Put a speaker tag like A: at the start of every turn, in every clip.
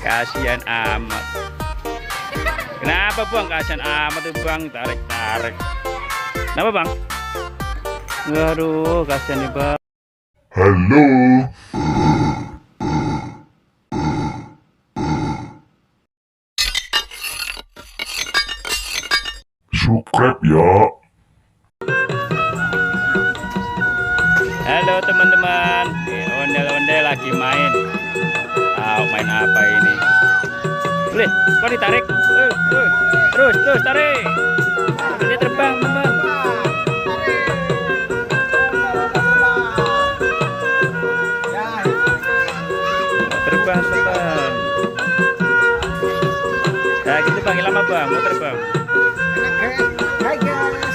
A: Kasihan amat. Kenapa bang? Kasihan amat tuh bang. Tarik. Kenapa bang? Waduh, kasihan nih bang.
B: Halo. Subscribe ya.
A: Halo teman-teman. Ondel-ondel lagi main. Main apa ini? Boleh, kok ditarik? Terus tarik. Dia terbang, teman. Terbang. Nah, gitu bang, lama bang, mau terbang.
C: Hai guys.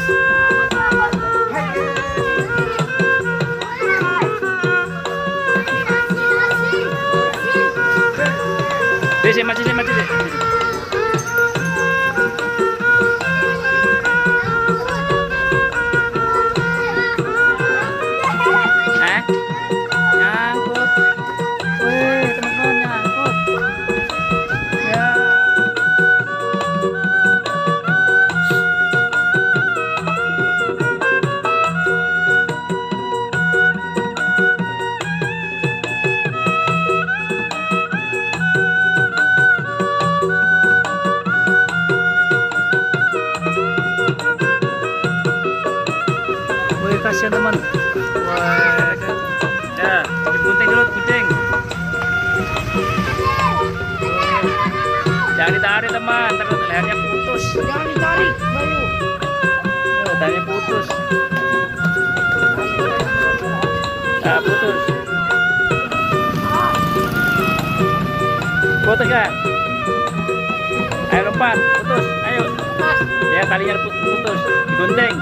A: Maju sih. Nyangkut. Wih, teman-teman nyangkut. Ya. Wih, kasihan teman. Wah, ya, digunting dulu, kucing. Jangan ditarik teman, terus lehernya putus.
C: Jangan ditarik, Bayu.
A: Lehernya putus. Nah, putus. Putus gak? Ayo lompat, putus, ayo. Ya, talinya putus, digunting.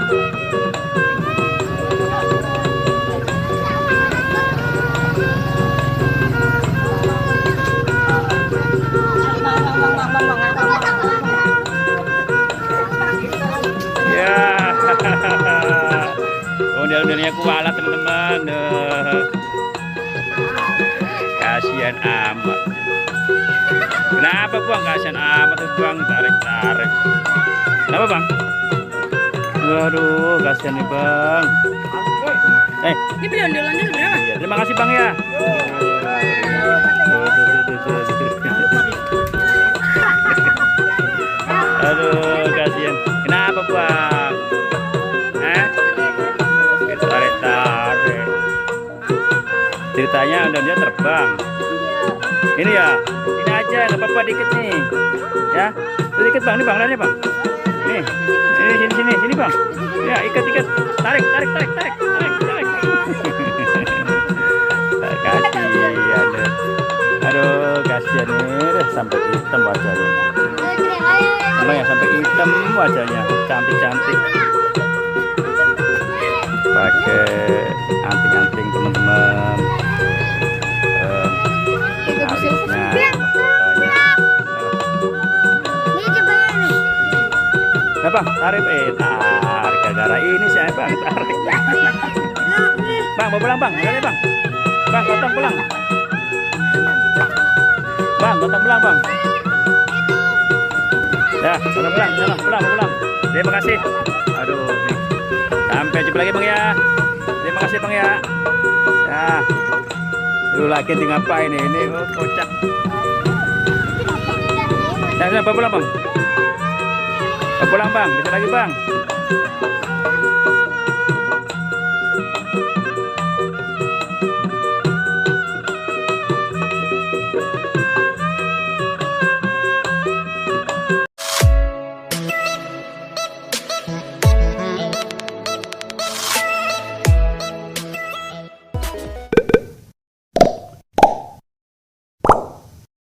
A: Ya, ondel-ondelnya kualat teman-teman. Kasihan amat. Kenapa bang? Kasihan amat tuh bang. Tarik. Kenapa bang? Waduh, kasihan nih bang.
C: Ini beli ondel-ondel berapa?
A: Iya, terima kasih bang ya. Aduh, kasihan. Kenapa bang? Tarik. Ceritanya dia terbang. Ini ya, ini aja nggak apa-apa dikit nih. Ya, dikit bang, ini bang, lainnya bang. Nih, sini bang. Ya, ikat. Tarik. Kasihan. Aduh, kasihan nih, sampai hitam wajahnya. Emang ya sampai hitam wajahnya, cantik. Pakai anting-anting teman-teman. Alisnya, matanya. Nah bang, tarik gara-gara ini sih bang, tarik. Bang, mau pulang bang, udah bang. Bang, gotong pulang. Bang. Ya, pulang. Terima kasih. Aduh, nih. Sampai jumpa lagi bang ya. Terima kasih bang ya. Ya. Lu lagi di ngapain ini? Oh, kocak. Ya, pulang bang. Pulang bang, bisa lagi bang.